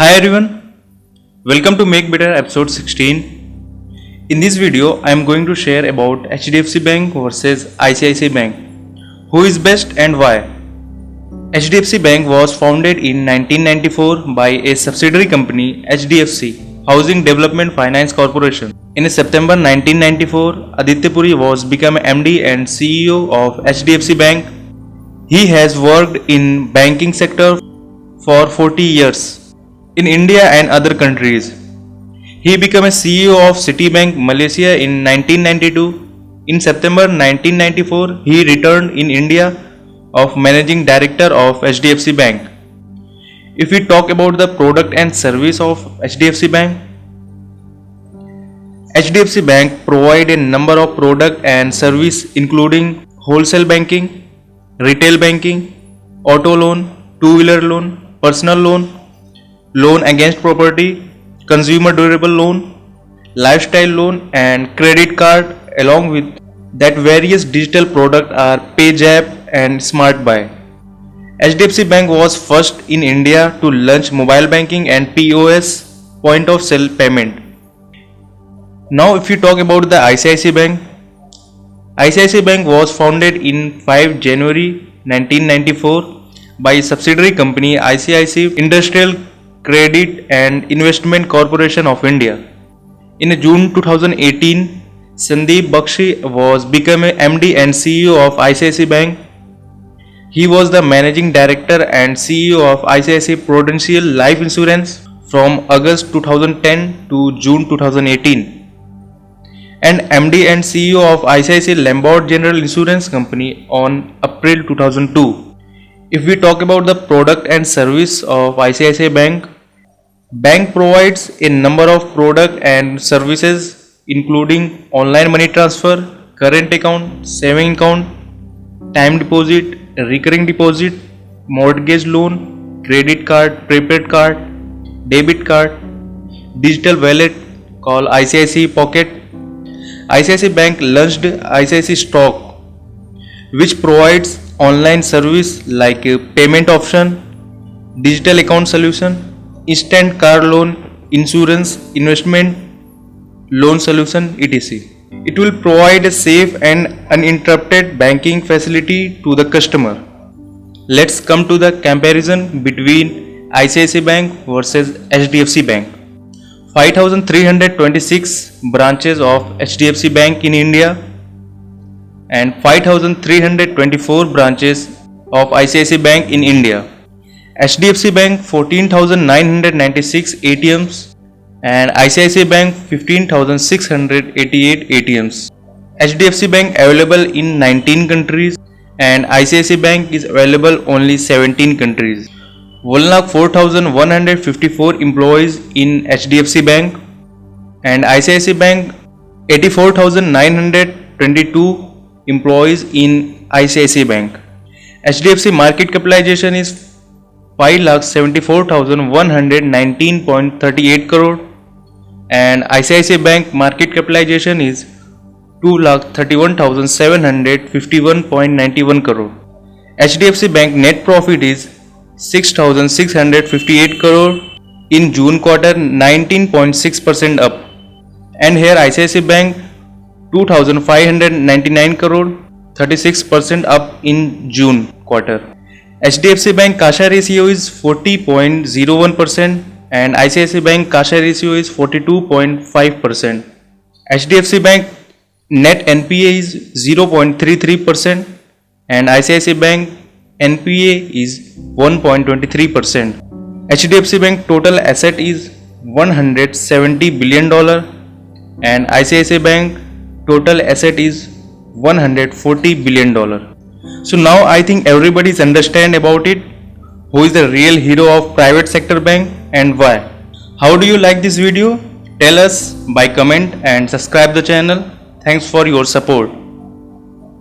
Hi everyone, welcome to Make Better episode 16. In this video, I am going to share about HDFC Bank versus ICICI Bank. Who is best and why? HDFC Bank was founded in 1994 by a subsidiary company HDFC, Housing Development Finance Corporation. In September 1994, Aditya Puri was become MD and CEO of HDFC Bank. He has worked in banking sector for 40 years. In India and other countries. He became a CEO of Citibank Malaysia in 1992. In September 1994, he returned in India of Managing Director of HDFC Bank. If we talk about the product and service of HDFC Bank, HDFC Bank provide a number of product and service including wholesale banking, retail banking, auto loan, two-wheeler loan, personal loan, loan against property, consumer durable loan, lifestyle loan and credit card. Along with that, various digital products are PayJapp and SmartBuy. HDFC Bank was first in India to launch mobile banking and POS, point of sale payment. Now if you talk about the ICICI Bank, ICICI Bank was founded in 5 January 1994 by subsidiary company ICICI Industrial Credit and Investment Corporation of India. In June 2018, Sandeep Bakshi was become a MD and CEO of ICICI Bank. He was the Managing Director and CEO of ICICI Prudential Life Insurance from August 2010 to June 2018 and MD and CEO of ICICI Lombard General Insurance Company on April 2002. If we talk about the product and service of ICICI Bank, Bank provides a number of product and services including online money transfer, current account, saving account, time deposit, recurring deposit, mortgage loan, credit card, prepaid card, debit card, digital wallet called ICICI Pocket. ICICI Bank launched ICICI Stock, which provides online service like payment option, digital account solution, instant car loan, insurance, investment, loan solution, etc. It will provide a safe and uninterrupted banking facility to the customer. Let's come to the comparison between ICICI Bank versus HDFC Bank. 5,326 branches of HDFC Bank in India and 5,324 branches of ICICI Bank in India. HDFC Bank 14,996 ATMs and ICICI Bank 15,688 ATMs. HDFC Bank available in 19 countries and ICICI Bank is available only 17 countries. 1,04,154 employees in HDFC Bank and ICICI Bank 84,922 employees in ICICI Bank. HDFC market capitalization is 5,74,119.38 crore and ICICI Bank market capitalization is 2,31,751.91 crore. HDFC Bank net profit is 6,658 crore in June quarter, 19.6% up, and here ICICI Bank 2,599 crore, 36% up in June quarter. HDFC Bank Kasha ratio is 40.01% and ICICI Bank Kasha ratio is 42.5%. HDFC Bank net NPA is 0.33% and ICICI Bank NPA is 1.23%. HDFC Bank total asset is $170 billion and ICICI Bank total asset is $140 billion. So now I think everybody understand about it, who is the real hero of private sector bank and why. How do you like this video? Tell us by comment and subscribe the channel. Thanks for your support.